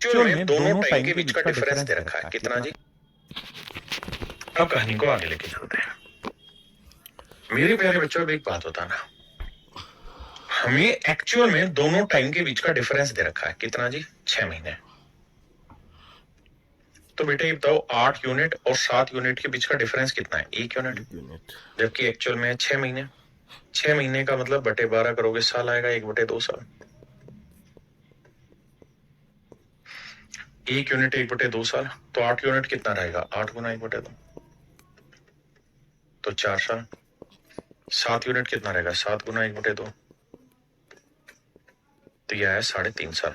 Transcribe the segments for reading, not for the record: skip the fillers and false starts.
Actual में दोनों time के बीच का डिफरेंस दे रखा है कितना जी। अब कहानी को आगे लेके चलते हैं। मेरे प्यारे बच्चों, अब एक बात होता ना, हमें एक्चुअल में दोनों टाइम के बीच का डिफरेंस दे रखा है कितना जी, 6 महीने। तो बेटा ये बताओ 8 यूनिट और 7 यूनिट के बीच का डिफरेंस कितना है, 1 यूनिट, जबकि एक्चुअल में 6 महीने। 6 महीने का मतलब बटे 12 करोगे साल आएगा, 1/2 साल। 1 यूनिट 1/2 साल, तो 8 यूनिट कितना रहेगा, 8 गुना 1/2 तो 4 साल। 7 यूनिट कितना रहेगा, 7 गुना 1/2 तो यह है 3.5 साल।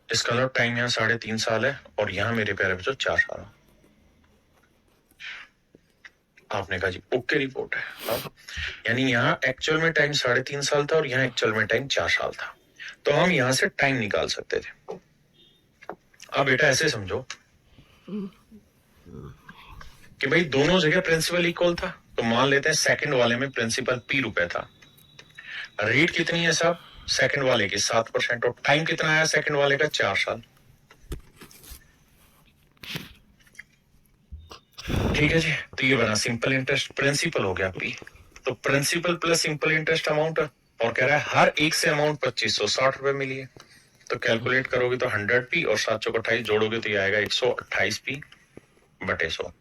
इसका मतलब टाइम यहाँ 3.5 साल है और यहाँ मेरे प्यारे बच्चों 4 साल। आपने कहा जी ओके रिपोर्ट है। यानी यहाँ एक्चुअल में टाइम 3.5 साल था और यहाँ एक्चुअल में टाइम 4 साल था, तो हम यहाँ से टाइम निकाल सकते थे। अब बेटा ऐसे समझो कि भाई दोनों जगह प्रिंसिपल इक्वल था, तो मान लेते हैं सेकंड वाले में प्रिंसिपल P रुपए था। रेट कितनी है साहब, सेकंड वाले की 7%, और टाइम कितना आया सेकंड वाले का, 4 साल। ठीक है जी, तो ये बना सिंपल इंटरेस्ट, प्रिंसिपल हो गया P। तो principal plus simple interest amount, और कह रहा है हर एक से अमाउंट 2560 रुपए मिली है। तो कैलकुलेट करोगे तो 100P और 7 चौक 28 जोड़ोगे तो ये आएगा 128P बटे 100,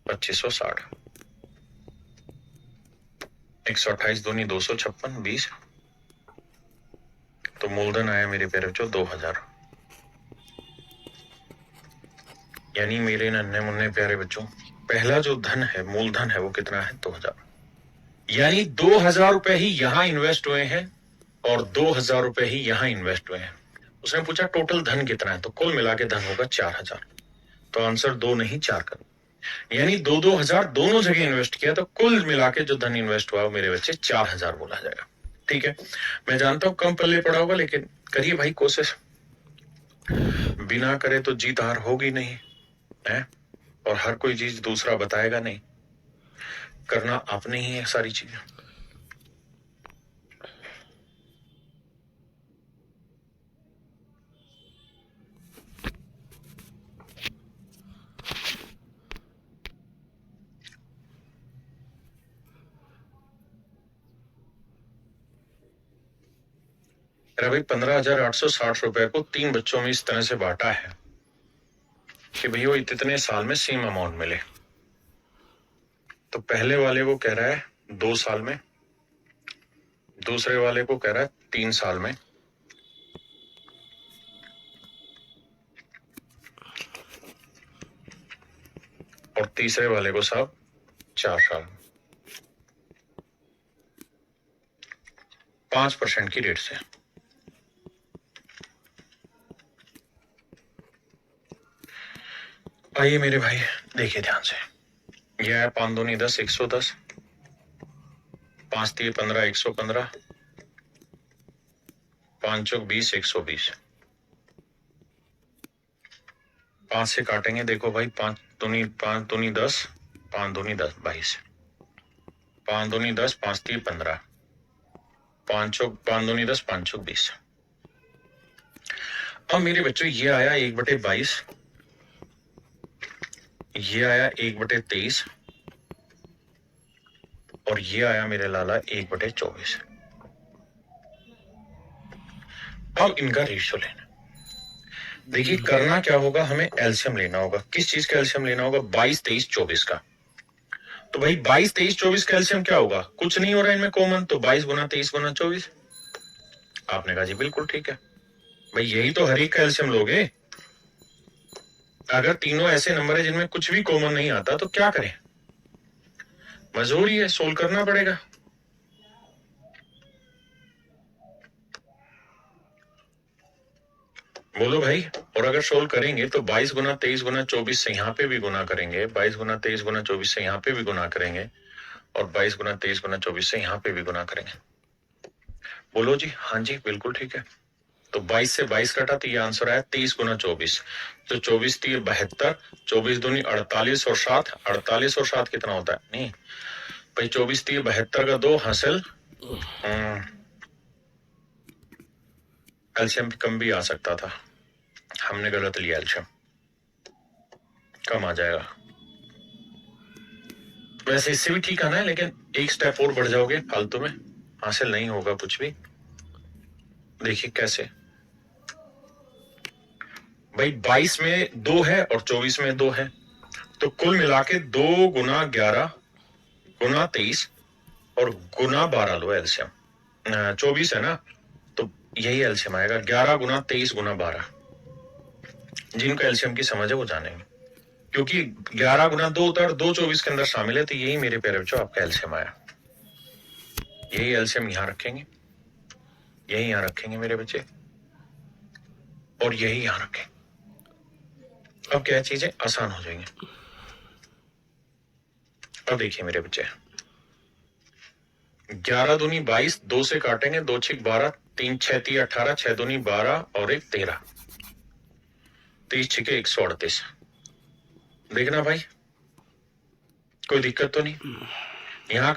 2560। 128 दूनी 256, 20। तो मूलधन आया मेरे प्यारे बच्चों 2000। यानी मेरे नन्हे मुन्ने प्यारे बच्चों, पहला जो धन है, मूलधन है, वो कितना है, 2000। यानी 2000 रुपए ही यहां इन्वेस्ट हुए हैं और 2000 रुपए ही यहां इन्वेस्ट हुए हैं। उसने पूछा टोटल धन कितना है, तो कुल मिला के धन होगा 4000। तो आंसर 2 नहीं 4 कर, यानी 2-2000 दोनों जगह इन्वेस्ट किया, तो कुल मिला के जो धन इन्वेस्ट हुआ वो मेरे बच्चे 4000 बोला जाएगा। ठीक है, मैं जानता हूं कम पल्ले पड़ा होगा, लेकिन करिए भाई कोशिश, बिना करे तो जीत हार होगी नहीं है, और हर कोई चीज दूसरा बताएगा नहीं, करना आपने ही है सारी चीजें। भाई 15,860 रुपए को 3 बच्चों में इस तरह से बांटा है कि भाई वो इतने साल में सेम अमाउंट मिले। तो पहले वाले को कह रहा है 2 साल में, दूसरे वाले को कह रहा है 3 साल में, और तीसरे वाले को साहब 4 साल, 5% की रेट से। आइए मेरे भाई देखिए ध्यान से, यह है 5 दूनी 10, 110, 5 3 15, 115, 5 चौक 20, 120। 5 से काटेंगे, देखो भाई 5 दूनी 10, 5 दूनी 10, 22, 5 दूनी 10, 5 3 15, 5 दूनी 10, 5 चौक 20। अब मेरे बच्चों ये आया 1/22, ये आया 1/23, और ये आया मेरे लाला 1/24। अब इनका रेशियो लेना। देखिए करना क्या होगा, हमें एलसीएम लेना होगा। किस चीज का एलसीएम लेना होगा, 22, 23, 24 का। तो भाई 22, 23, 24 का एलसीएम क्या होगा, कुछ नहीं हो रहा है इनमें कॉमन, तो 22 गुना 23 गुना 24। आपने कहा जी बिल्कुल ठीक है भाई, यही तो हर एक का एलसीएम लोगे। अगर तीनों ऐसे नंबर है जिनमें कुछ भी कॉमन नहीं आता तो क्या करें, मजबूरी है, सोल्व करना पड़ेगा। बोलो भाई, और अगर सोल्व करेंगे तो 22 गुना 23 गुना 24 से यहाँ पे भी गुना करेंगे, 22 गुना 23 गुना 24 से यहाँ पे भी गुना करेंगे, और 22 गुना 23 गुना 24 से यहाँ पे भी गुना करेंगे। बोलो जी, हाँ जी बिल्कुल ठीक है। तो 22 से 22 कटा तो ये आंसर आया 23 गुना 24, तो 24 3 72, 24 दूनी 48 और 7, 48 और 7 कितना होता है, नहीं भाई 24 3 72 का 2 हासिल। एलसीएम कम भी आ सकता था, हमने गलत लिया एलसीएम, कम आ जाएगा। वैसे इससे भी ठीक आना है, लेकिन एक स्टेप और बढ़ जाओगे फालतू में, हासिल नहीं होगा कुछ भी। देखिए कैसे भाई 22 में 2 है और 24 में 2 है, तो कुल मिला के 2 गुना 11 गुना 23 और गुना 12 लो एलसीएम। 24 है ना, तो यही एलसीएम आएगा 11 गुना 23 गुना 12। जिनको एलसीएम की समझ है वो जानेंगे, क्योंकि 11 गुना 2 होता है और 2 24 के अंदर शामिल है, तो यही मेरे प्यारे बच्चों आपका एलसीएम आया। यही एलसीएम यहां रखेंगे, यही यहां रखेंगे मेरे बच्चे, और यही यहां रखेंगे। अब क्या चीजें आसान हो जाएंगी। अब देखिए मेरे बच्चे, 11 दूनी 22, 2 से काटेंगे, 2 6 12, 3 6 3 18, 6 दूनी 12 और 1 13, 30 6 138। देखना भाई कोई दिक्कत तो नहीं यहाँ